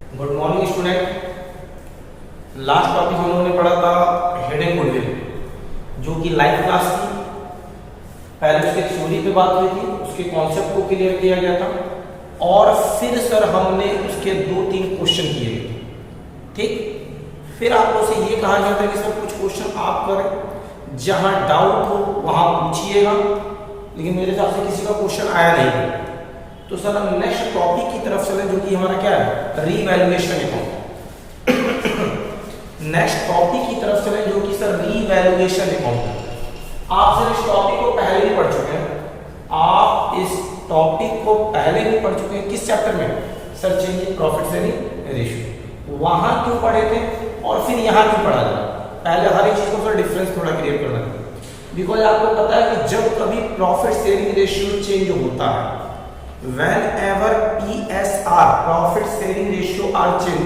Good morning student. Last topic हम लोगों ने पढ़ा था हेड एंड गुडविल, जो कि लाइव क्लास थी। पहले उसके थ्योरी पे बात हुई थी, उसके कॉन्सेप्ट को क्लियर किया गया था और फिर सर हमने उसके 2-3 क्वेश्चन किए थे। ठीक, फिर आपको से ये कहा जाता है कि सर कुछ क्वेश्चन आप करें, जहां डाउट हो वहां पूछिएगा, लेकिन मेरे हिसाब से किसी का क्वेश्चन आया नहीं। तो सर हम नेक्स्ट टॉपिक की तरफ चले, जो कि हमारा क्या है, रीवैल्यूएशन अकाउंट। नेक्स्ट टॉपिक की तरफ चले, जो कि सर रीवैल्यूएशन अकाउंट। आप सर इस टॉपिक को पहले ही पढ़ चुके हैं, आप इस टॉपिक को पहले ही पढ़ चुके हैं। किस चैप्टर में? Sir change in profit sharing ratio. वहां क्यों पढ़े थे और फिर यहाँ क्यों पढ़ा जाए? पहले हर एक चीज को सर डिफरेंस थोड़ा क्लियर करना है, बिकॉज आपको पता है कि जब कभी प्रॉफिट शेयरिंग रेशियो चेंज होता है, whenever PSR profit sharing ratio are change,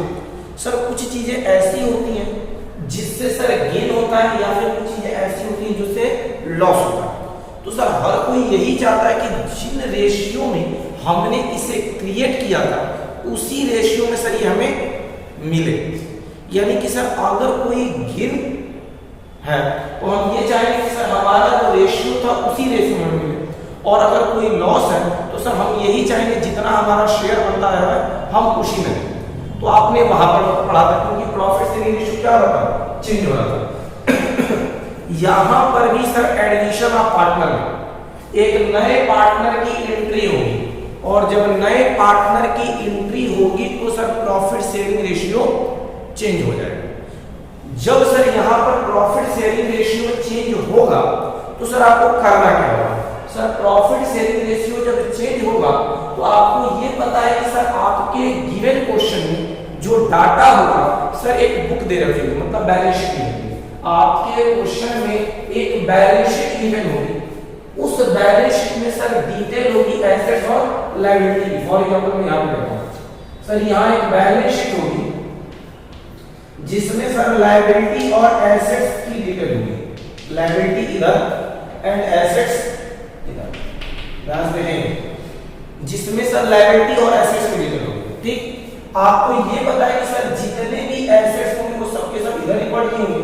sir कुछ चीजें ऐसी होती हैं जिससे सर गेन होता है, या फिर कुछ चीजें ऐसी होती हैं जिससे लॉस होता है। तो सर हर कोई यही चाहता है कि जिन रेशियो में हमने इसे क्रिएट किया था उसी रेशियो में सर ये हमें मिले। यानी कि सर अगर कोई गेन है तो हम ये चाहेंगे कि सर हमारा जो रेशियो था उसी रेशियो में मिले, और अगर कोई लॉस है तो सर हम यही चाहेंगे जितना हमारा शेयर बनता है हम उसी में। तो आपने वहां पर पढ़ा था, क्योंकि प्रॉफिट शेयरिंग रेशियो क्या होता है, चेंज हो रहा था। यहां पर भी सर एडिशन ऑफ पार्टनर में एक नए पार्टनर की एंट्री होगी, और जब नए पार्टनर की एंट्री होगी तो sir profit sharing ratio change हो जाएगा। जब सर यहां पर प्रॉफिट शेयरिंग रेशियो चेंज होगा तो सर आपको करना क्या होगा? सर प्रॉफिट शेयरिंग रेशियो जब चेंज होगा तो आपको ये पता है कि सर आपके गिवन क्वेश्चन में जो डाटा होगा, सर एक बुक दे रखी होगी, मतलब बैलेंस शीट होगी। आपके क्वेश्चन में एक बैलेंस शीट गिवन होगी, उस बैलेंस शीट में सर डिटेल होगी एसेट्स और लायबिलिटी। फॉर एग्जांपल मैं यहां पे देखता हूं, सर यहां एक बैलेंस शीट होगी जिसमें सर लायबिलिटी और एसेट्स की डिटेल होगी। लायबिलिटी इधर एंड एसेट्स इधर, ध्यान से देखेंगे, जिसमें सर लायबिलिटी और एसेट्स की डिटेल होगी। ठीक, आपको ये पता है कि सर जितने भी एसेट्स होंगे वो सबके सब इधर रिकॉर्ड की होंगी,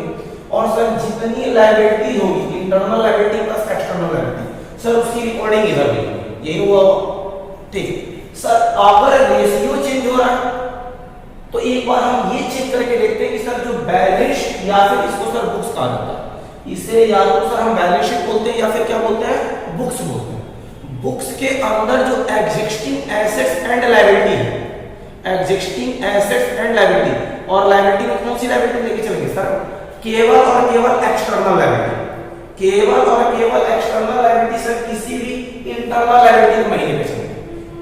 और सर जितनी लायबिलिटी होगी, internal liability plus external liability, sir उसकी रिकॉर्डिंग इधर भी होगी। यही हुआ। ठीक, सर अगर रेशियो चेंज हो रहा है तो एक बार हम ये चेक करके देखते हैं कि सर जो बैलेंस, या फिर इसको सर बुक्स कहा जाता है, इसे या तो सर हम बैलेंस शीट बोलते हैं या फिर क्या बोलते हैं, बुक्स बोलते हैं। बुक्स के अंदर जो एग्जिस्टिंग एसेट्स एंड लायबिलिटी है, एग्जिस्टिंग एसेट्स एंड लायबिलिटी, और लायबिलिटी में कौन सी लायबिलिटी लेके चलेंगे सर? केवल और केवल एक्सटर्नल लायबिलिटी। केवल और केवल एक्सटर्नल लायबिलिटी सर किसी भी इंटरनल लायबिलिटी को नहीं लेके चलेंगे।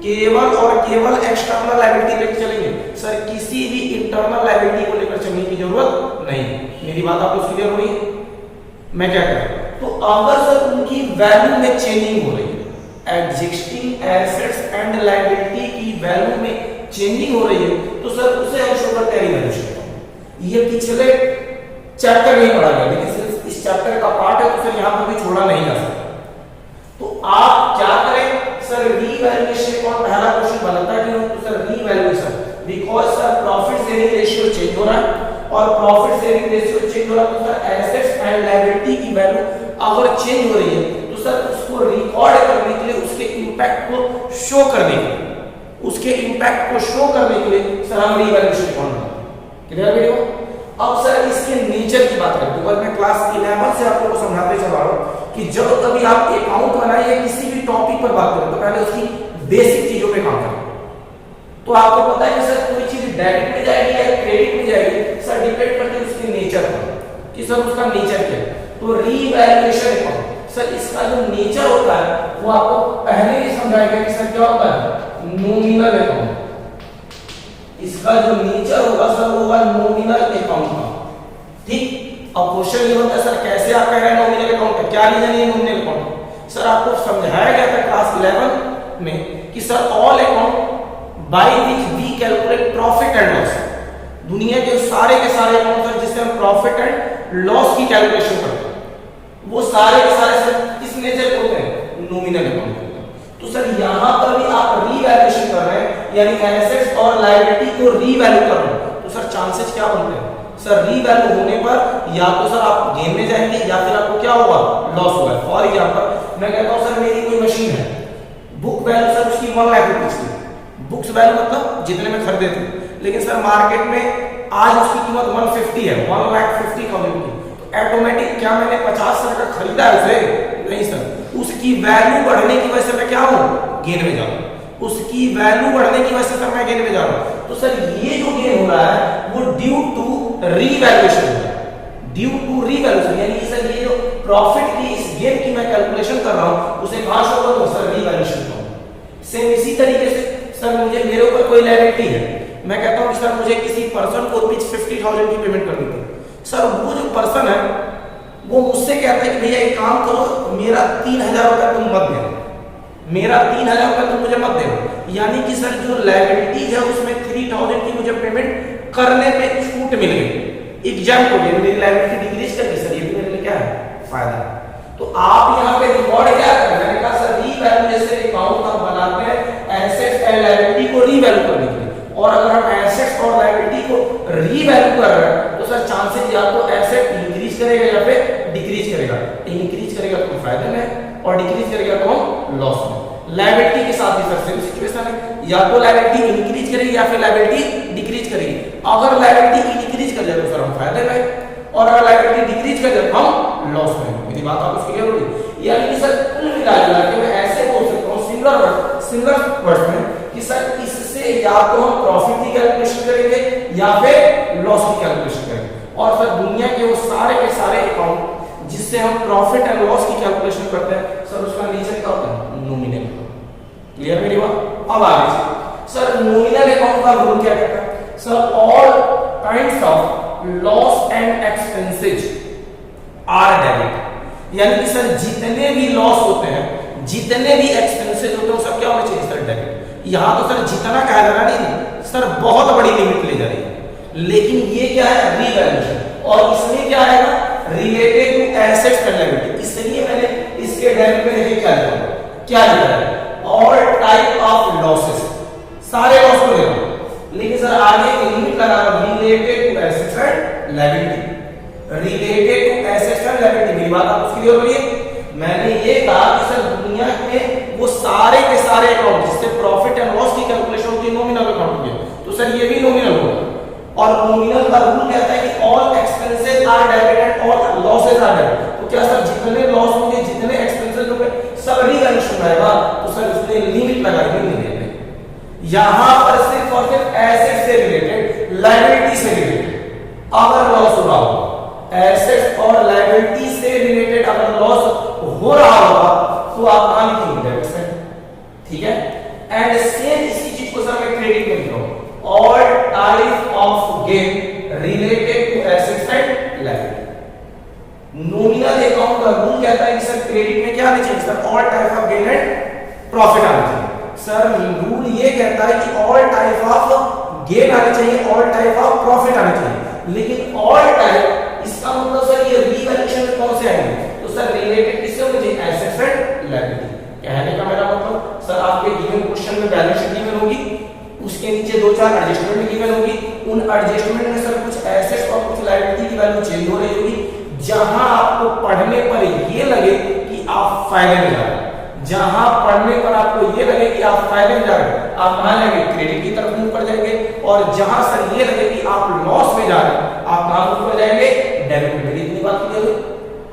केवल और केवल एक्सटर्नल लायबिलिटी लेके चलेंगे सर, किसी भी इंटरनल लायबिलिटी को लेकर चलने की जरूरत नहीं। मेरी बात आपको क्लियर हो रही है? मैं क्या कह रहा हूं, तो अगर सर उनकी वैल्यू में चेंजिंग हो रही है, एग्जिस्टिंग एसेट्स एंड लायबिलिटी की वैल्यू में चेंजिंग हो रही है, तो सर उसे हम शो करते हैं रीवैल्यूएशन। ये पिछले चैप्टर में पढ़ा गया, लेकिन इस चैप्टर का पार्ट है तो फिर यहां पर भी छोड़ा नहीं जा सकता। तो आप क्या करें सर, रीवैल्यूएशन का पहला क्वेश्चन बनता है कि तो sir revaluation, because sir profit sharing ratio change हो रहा है, और प्रॉफिट शेयरिंग रेशियो चेंज हो रहा है तो सर एसेट्स एंड लायबिलिटी की वैल्यू अगर चेंज हो रही है तो सर उसको रिकॉर्ड करने के लिए, उसके इंपैक्ट को शो करने के लिए, उसके इंपैक्ट को शो करने के लिए सर हम रीवैल्यूएशन अकाउंट बनाते हैं। Clear video? अब सर इसके नेचर की बात करें, बिकॉज़ मैं क्लास 11 से आप लोगों को समझाते चला रहा हूं कि जब कभी आप अकाउंट बनाइए किसी भी टॉपिक पर बात करें तो पहले उसकी बेसिक चीजों पे काम करें। तो आपको पता है कि सर कोई चीज डेबिट में जाएगी या क्रेडिट में जाएगी, सर डिपेंड करती है उसके नेचर पर कि सर उसका नेचर क्या है। तो रीवैल्यूएशन अकाउंट सर इसका जो नेचर होता है वो आपको पहले ही समझाया गया कि सर क्या होता है, नॉमिनल अकाउंट। इसका जो नेचर होगा सर वो होगा नॉमिनल अकाउंट का। ठीक, अब क्वेश्चन ये होता है सर कैसे आप कह रहे हैं नॉमिनल अकाउंट है, क्या रीजन है नॉमिनल अकाउंट? सर आपको समझाया गया था क्लास 11 में कि sir all account by which we calculate profit and loss, दुनिया के सारे अकाउंट सर जिससे हम प्रॉफिट एंड लॉस की कैलकुलेशन करते हैं, वो सारे के सारे सर किस नेचर के होते हैं, नॉमिनल अकाउंट। तो सर यहां पर भी आप रीवैल्यूएशन कर रहे हैं यानी एसेट्स और लायबिलिटी को रीवैल्यू कर रहा हूं, तो सर चांसेस क्या बनते हैं सर, रीवैल्यू होने पर या तो सर आप गेन में जाएंगे या फिर आपको क्या होगा, लॉस होगा। फॉर एग्जांपल मैं कहता हूं सर मेरी कोई मशीन है, बुक वैल्यू सर उसकी 1 लाख रुपीज की, बुक्स वैल्यू मतलब जितने में खरीदे थे, लेकिन सर मार्केट में आज उसकी कीमत 150 है, 1,50,000 की, तो ऑटोमेटिक क्या मैंने 50 सर का खरीदा है उसे, नहीं सर, उसकी वैल्यू बढ़ने की वजह से मैं क्या हूं, गेन में जा रहा हूं, उसकी वैल्यू बढ़ने की वजह से सर मैं गेन में जा रहा हूं। तो सर ये जो गेन हो रहा है वो ड्यू टू रीवैल्यूएशन हो रहा है, ड्यू टू रीवैल्यूएशन, यानी सर ये जो प्रॉफिट की इस गेन की मैं कैलकुलेशन कर रहा हूं उसे कहां शो करूं सर, रीवैल्यूएशन करूं। सेम इसी तरीके से सर मुझे मेरे ऊपर कोई लायबिलिटी है, मैं कहता हूं सर मुझे किसी पर्सन को रुपीज 50,000 की पेमेंट करनी थी, सर वो जो पर्सन है वो मुझसे कहता है कि भैया एक काम करो, मेरा 3,000 रुपया तुम मत देना, मेरा 3,000 रुपया तुम मुझे मत देना, यानी कि सर जो लायबिलिटी है उसमें 3,000 की मुझे पेमेंट करने पे छूट मिल गई, एग्जाम हो गई, मेरी लायबिलिटी डिक्रीज कर गई, सर ये भी मेरे लिए क्या है, फायदा। तो आप यहाँ पे रिकॉर्ड क्या कर रहे हैं, मैंने कहा सर रीवैल्यू जैसे अकाउंट हम बनाते हैं एसेट्स एंड लायबिलिटी को रीवैल्यू करने के लिए, और अगर हम एसेट्स और लायबिलिटी को रीवैल्यू कर रहे हैं तो सर चांसेस या तो एसेट इंक्रीज करेगा या फिर डिक्रीज करेगा, इंक्रीज करेगा तो फायदे में और डिक्रीज करेगा तो लॉस में। लायबिलिटी के साथ भी सर सेम सिचुएशन है, या तो लायबिलिटी इंक्रीज करेगी या फिर लायबिलिटी डिक्रीज करेगी, अगर लायबिलिटी इंक्रीज कर जाए तो सर हम फायदे में, और अगर लायबिलिटी डिक्रीज कर जाए तो हम लॉस में। मेरी बात आपको क्लियर होगी, यानी कि सर कुल मिला के मैं ऐसे बोल सकता हूं सिंगल वर्ड में कि सर इससे या तो हम प्रॉफिट की कैलकुलेशन करेंगे या फिर लॉस की कैलकुलेशन करेंगे, और सर दुनिया के वो सारे के सारे अकाउंट जिससे हम प्रॉफिट एंड लॉस की कैलकुलेशन करते हैं सर उसका नेचर क्या होता है, नॉमिनल। क्लियर मेरी बात। अब आगे सर नॉमिनल अकाउंट का रूल क्या कहता है sir, all kinds of loss and expenses are debit, यानी कि सर जितने भी लॉस होते हैं, जितने भी एक्सपेंसेस होते हैं सब क्या होना चाहिए सर, डेबिट। यहां तो सर जितना कहा जा रहा नहीं सर, बहुत बड़ी लिमिट ले जा रही है, लेकिन ये क्या है, रीवैल्यूएशन, और इसमें क्या आएगा, related to assets and liability, इसलिए मैंने इसके डेबिट में देखिए क्या लिखा है, ऑल टाइप ऑफ लॉसेस, सारे लॉस को लेना, लेकिन सर आगे एक लिमिट लगा रहा हूं, related to assets and liability, related to assets and liability. मेरी बात आपको क्लियर हो रही है। मैंने ये कहा कि सर दुनिया में वो सारे के सारे अकाउंट जिससे प्रॉफिट एंड लॉस की कैलकुलेशन होती है नॉमिनल अकाउंट होती है, तो सर ये भी नॉमिनल होगा, और नॉमिनल का रूल कहता है कि all expenses are debit and all losses are debit. तो क्या सर जितने लॉस होंगे, जितने एक्सपेंसेस होंगे सब रीवैल्यूएशन आएगा, तो सर इसने लिमिट लगाई हुई नहीं है, यहां पर सिर्फ और सिर्फ एसेट से रिलेटेड, लायबिलिटी से रिलेटेड अगर लॉस हो रहा हो, एसेट्स और लायबिलिटी से रिलेटेड अगर लॉस हो रहा होगा तो आप कहां लिखेंगे, डेबिट में, ठीक है। एंड सेम इसी चीज को सर मैं क्रेडिट में लिख रहा हूं, all type of gain related to assets and liability. Nominal account का रूल कहता है कि सर क्रेडिट में क्या आना चाहिए sir, all type of gain and profit आना चाहिए। सर रूल ये कहता है कि ऑल टाइप ऑफ गेन आना चाहिए, ऑल टाइप ऑफ प्रॉफिट आना चाहिए, लेकिन ऑल टाइप इसका मतलब सर ये रीवैल्यूएशन में कौन से आएंगे, तो सर रिलेटेड किससे होना चाहिए, एसेट्स एंड लायबिलिटी। कहने का मेरा मतलब सर आपके गिवन क्वेश्चन में बैलेंस शीट गिवन होगी, उसके नीचे 2-4 एडजस्टमेंट गिवन होगी, उन एडजस्टमेंट में सर कुछ एसेट्स और कुछ लायबिलिटी की वैल्यू चेंज हो रही होगी, जहां आपको पढ़ने पर ये लगे कि आप फायदे में जा रहे हैं, जहां पढ़ने पर आपको ये लगे कि आप फायदे में जा रहे हैं, आप कहां जाएंगे, क्रेडिट की तरफ मूव कर जाएंगे, और जहां सर ये लगे कि आप लॉस में जा रहे हैं, आप कहां मूव कर जाएंगे, डेबिट में। मेरी इतनी बात क्लियर हुई।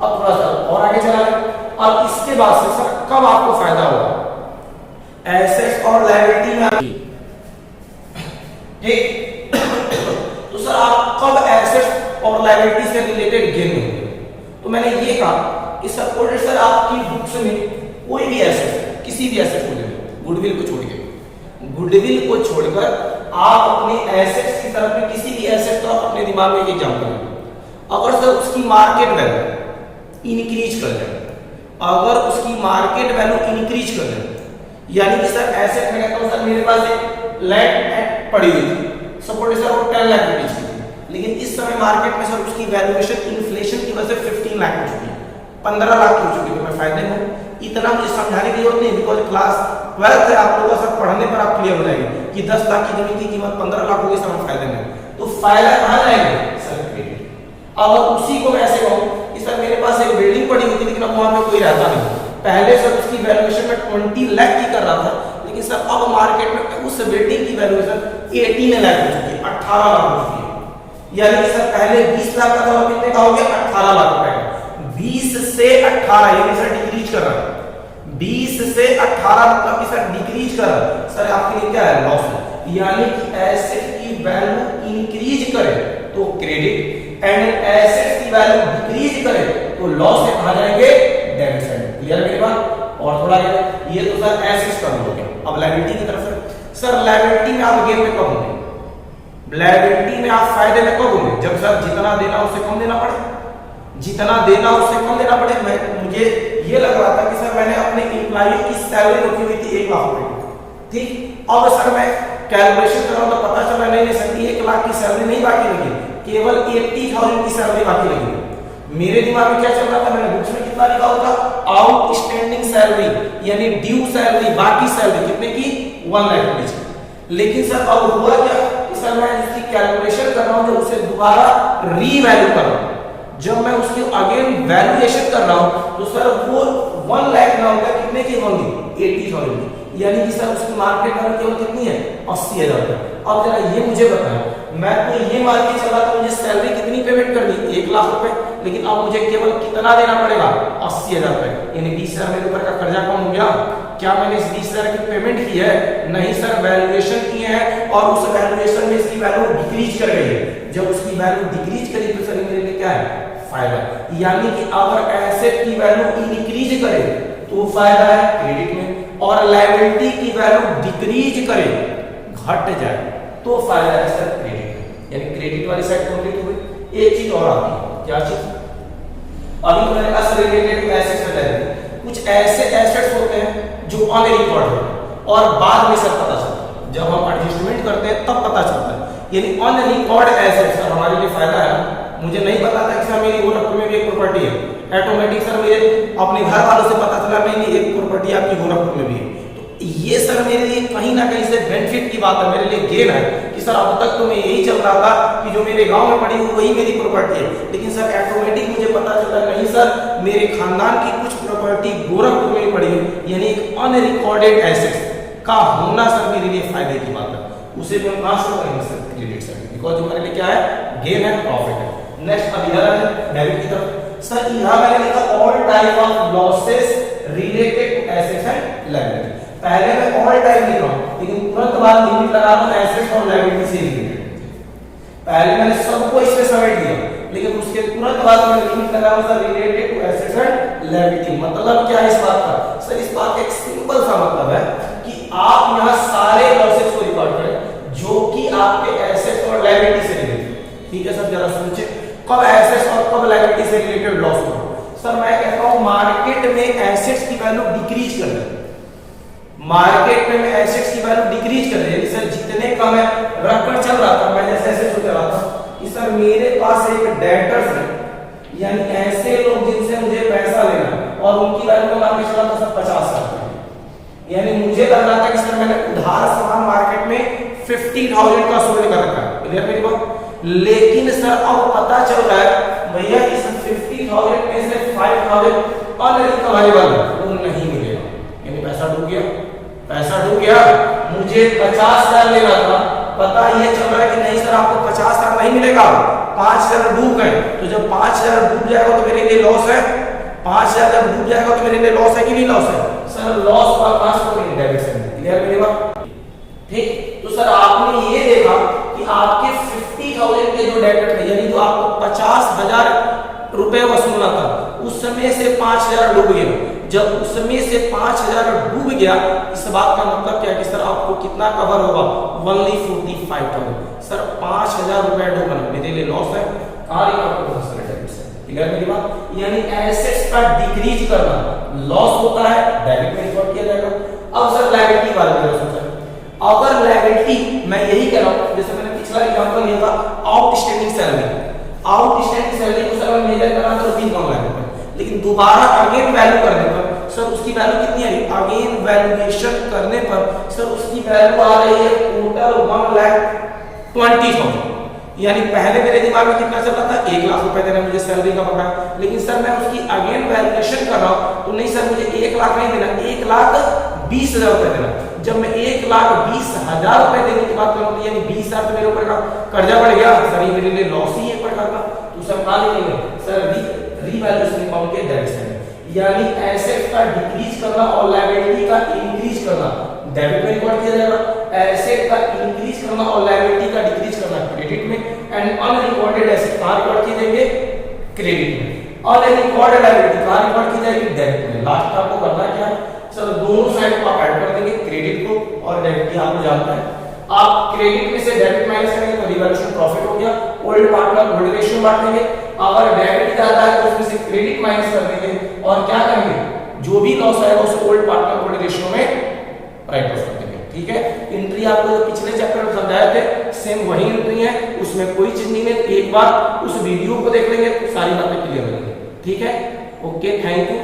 अब थोड़ा सा और आगे चला लें, और इसके बाद से सर कब आपको फायदा होगा, एसेट्स और लायबिलिटी में, ठीक तो सर आप कब एसेट्स और लायबिलिटी से रिलेटेड गेन होंगे, तो मैंने ये कहा कि सपोज सर आपकी बुक्स में कोई भी एसेट, किसी भी एसेट को ले लो, गुडविल को छोड़ के, गुडविल को छोड़कर आप अपने एसेट्स की तरफ में किसी भी एसेट को आप अपने दिमाग में एग्जांपल लो, अगर सर उसकी मार्केट वैल्यू इंक्रीज कर जाए, अगर उसकी मार्केट वैल्यू इंक्रीज कर जाए, यानी कि सर एसेट में कहता हूं सर मेरे पास एक लैंड पड़ी हुई थी, सपोज सर वो 10 लाख रुपए की थी, लेकिन इस समय मार्केट में सर उसकी वैल्यूएशन इन्फ्लेशन की वजह से 15 लाख हो चुकी है, 15 लाख हो चुकी है, तो मैं फायदे में हूं। इतना मुझे समझाने की जरूरत नहीं, बिकॉज क्लास 12th है, आप लोगों का सब पढ़ने पर आप क्लियर हो जाएंगे कि 10 लाख की जमीन की कीमत 15 लाख होगी, सर हम फायदे में, तो फायदा कहाँ जाएंगे सर क्रेडिट। अब उसी को मैं ऐसे कहूँ कि सर मेरे पास एक बिल्डिंग पड़ी हुई थी लेकिन अब वहां पे कोई रहता नहीं, पहले सर उसकी वैल्यूएशन में 20 लाख की कर रहा था, लेकिन सर अब मार्केट में उस बिल्डिंग की वैल्यूएशन 18 लाख हो चुकी है, 18 लाख हो चुकी है। यानी कि सर पहले 20 लाख का था, कितने का हो गया 18 लाख रुपए का। 20 से 18 यानी सर डिक्रीज कर रहा है, 20 से 18 मतलब कि सर डिक्रीज कर रहा है, सर आपके लिए क्या है लॉस है। यानी कि एसेट की वैल्यू इंक्रीज करे तो क्रेडिट एंड एसेट की वैल्यू डिक्रीज करे तो लॉस में कहा जाएंगे डेबिट साइड। क्लियर मेरी बात। और थोड़ा ये तो सर एसेट्स का हो गया। अब लायबिलिटी की तरफ सर लायबिलिटी में आप गेन में कब होंगे, लायबिलिटी में आप फायदे में कब होंगे, जब सर जितना देना उससे कम देना पड़े, जितना देना उससे कम देना पड़े। मुझे ये लग रहा था कि सर मैंने अपने एम्प्लॉय की सैलरी रखी हुई थी 1 लाख रुपए, ठीक, अब सर मैं कैलकुलेशन कर रहा हूं तो पता चला नहीं सर 1 लाख की सैलरी नहीं बाकी लगी, केवल 80,000 की सैलरी बाकी लगी। मेरे दिमाग में क्या चल रहा था, मैंने बुक्स में कितना लिखा हुआ था आउटस्टैंडिंग सैलरी यानी ड्यू सैलरी, बाकी सैलरी कितने की 1 लाख रुपए। लेकिन सर अब हुआ क्या कि सर मैं इसकी कैलकुलेशन कर रहा हूं, जब उसे दोबारा रीवैल्यू कर रहा हूं, जब मैं उसकी अगेन वैल्यूएशन कर रहा हूं तो सर वो 1 लाख ना होगा, कितने की होंगी 80,000 की, यानी कि सर उसकी मार्केट वैल्यू केवल कितनी है 80,000 रुपए। अब जरा ये मुझे बताएं, मैं तो ये मान के चला था मुझे सैलरी कितनी पेमेंट करनी 1 लाख रुपए, लेकिन अब मुझे केवल कितना देना पड़ेगा 80,000 रुपए, यानी 20,000 मेरे ऊपर का कर्जा कम हो गया। क्या मैंने इस 20,000 की पेमेंट की है, नहीं सर वैल्यूएशन की है और उस वैल्यूएशन में इसकी वैल्यू डिक्रीज कर गई है। जब उसकी वैल्यू डिक्रीज करी तो सर मेरे लिए क्या है फायदा, यानी कि अगर एसेट की वैल्यू इंक्रीज करे तो फायदा है क्रेडिट में, और लायबिलिटी की वैल्यू डिक्रीज करे घट जाए तो फायदा है सर क्रेडिट में। यानी क्रेडिट वाली साइड कंप्लीट हो गई। एक चीज और आती है, क्या चीज, अभी तो मैंने कहा रिलेटेड टू एसेट्स में कुछ ऐसे एसेट्स होते हैं जो ऑन रिकॉर्ड है और बाद में सर पता चलता है, जब हम एडजस्टमेंट करते हैं तब पता चलता है। यानी ऑन रिकॉर्ड एसेट्स सर हमारे लिए फायदा है। मुझे नहीं पता था कि सर मेरी गोरखपुर में भी एक प्रॉपर्टी है, ऑटोमेटिक सर मेरे अपने घर वालों से पता चला नहीं एक प्रॉपर्टी आपकी गोरखपुर में भी है, तो ये सर मेरे लिए कहीं ना कहीं से बेनिफिट की बात है, मेरे लिए गेन है कि सर अब तक तो मैं यही चल रहा था कि जो मेरे गांव में पड़ी हुई वही मेरी प्रॉपर्टी है, लेकिन सर ऑटोमेटिक मुझे पता चला नहीं सर मेरे खानदान की कुछ प्रॉपर्टी गोरखपुर में पड़ी हुई, यानी एक अनरिकॉर्डेड एसेट का होना सर मेरे लिए फायदे की बात है। उसे भी हम कहां से करेंगे सर क्रेडिट साइड, बिकॉज हमारे लिए क्या है गेन है, प्रॉफिट है। नेक्स्ट अब इधर है डेबिट की तरफ। सर यहां मैंने लिखा all type of losses related to assets and liability. पहले मैं ऑल टाइप लिख रहा हूं लेकिन तुरंत बाद लिमिट लगा रहा हूं एसेट्स और लायबिलिटी से रिलेटेड। पहले मैंने सबको इसमें समेट दिया लेकिन उसके तुरंत बाद मैं लिमिट लगा रहा हूं sir related to assets and liability. मतलब क्या है इस बात का, सर इस बात का एक सिंपल सा मतलब है कि आप यहां सारे लॉसेस को रिकॉर्ड करें जो कि आपके एसेट्स और लायबिलिटी से रिलेटेड। ठीक है सर, जरा सोचिए कब एसेट्स और कब लायबिलिटी से रिलेटेड लॉस हो। सर मैं कहता हूं मार्केट में एसेट्स की वैल्यू डिक्रीज कर रहे, मार्केट में एसेट्स की वैल्यू डिक्रीज कर रही है। सर जितने कम है रखकर चल रहा था, मैं जैसे ऐसे सोच रहा था कि सर मेरे पास एक डेटर्स है, यानी ऐसे लोग जिनसे मुझे पैसा लेना और उनकी वैल्यू में मार्केट चला था सर 50 लाख, यानी मुझे लग रहा था कि सर मैंने उधार सामान मार्केट में 50,000 का सोल्ड कर रखा है। क्लियर मेरी बात। लेकिन सर अब पता चल रहा है भैया इस 50,000 में से 5,000 अनरिकवरेबल वो नहीं मिलेगा, यानी पैसा डूब गया, पैसा डूब गया। मुझे 50,000 लेना था, पता ये चल रहा है कि नहीं सर आपको 50,000 नहीं मिलेगा, 5,000 डूब गए। तो जब 5,000 डूब जाएगा तो मेरे लिए लॉस है, 5,000 जब डूब जाएगा तो मेरे लिए लॉस है कि नहीं लॉस है सर, लॉस का कास्ट को डेबिट से। क्लियर मेरी बात। ठीक, तो सर आपने ये देखा कि आपके 50,000 के जो डेटर थे, यानी जो आपको 50,000 रुपए वसूलना था, उस समय से 5,000 डूब गया। जब उसमें से 5,000 डूब गया, इस बात का मतलब क्या है कि सर आपको कितना कवर होगा, ओनली 45,000। सर 5,000 रुपए डूबना मेरे लिए लॉस है, क्लियर मेरी बात। यानी एसेट्स का डिक्रीज करना लॉस होता है, डेबिट में रिकॉर्ड किया जाएगा। अब सर लायबिलिटी के बारे में सोचा, अगर लायबिलिटी मैं यही कह रहा हूं, जैसे मैंने पिछला एग्जांपल लिया था आउटस्टैंडिंग सैलरी, आउटस्टैंडिंग सैलरी को सर मैं मेजर करना तो 3 कम लाख रुपए, लेकिन दोबारा अगेन वैल्यू करने पर सर उसकी वैल्यू कितनी आई, अगेन वैल्यूएशन करने पर सर उसकी वैल्यू आ रही है टोटल 1,20,000। यानी पहले मेरे दिमाग में कितना चल रहा था, 1 लाख रुपए देना मुझे सैलरी का पता, लेकिन सर मैं उसकी अगेन वैल्यूएशन कर रहा हूं तो नहीं सर मुझे 1 लाख नहीं देना, 1,20,000 रुपए देना। जब मैं 1,20,000 रुपए देने की बात करूं यानी 20,000 तो मेरे ऊपर का कर्जा बढ़ गया, सर ये मेरे लिए लॉस ही है प्रकार का। तो सर कहां लिखेंगे सर रीवैल्यूएशन अकाउंट के डेबिट साइड, यानी एसेट का डिक्रीज करना और लायबिलिटी का इंक्रीज करना डेबिट में रिकॉर्ड किया जाएगा, एसेट का इंक्रीज करना और लायबिलिटी का डिक्रीज करना क्रेडिट में, एंड अनरिकॉर्डेड एसेट कहां रिकॉर्ड किए जाएंगे, क्रेडिट में, अनरिकॉर्डेड लायबिलिटी कहां रिकॉर्ड की जाएगी, डेबिट में। लास्ट आपको करना क्या सर, दोनों साइड को आप ऐड कर देंगे, क्रेडिट को और डेबिट की आपको जानता है। आप क्रेडिट में से डेबिट माइनस करेंगे तो रिवैल्यूएशन प्रॉफिट हो गया, ओल्ड पार्टनर होल्ड रेशियो बांट देंगे, अगर डेबिट ज्यादा है तो उसमें से क्रेडिट माइनस कर देंगे और क्या करेंगे, जो भी लॉस आएगा उसे ओल्ड पार्टनर होल्ड रेशियो में राइट ऑफ कर देंगे। ठीक है, एंट्री आपको जो पिछले चैप्टर में समझाए थे सेम वही एंट्री है, उसमें कोई चीज नहीं है। एक बार उस वीडियो को देख लेंगे तो सारी बातें क्लियर हो जाएंगी। ठीक है, ओके, थैंक यू।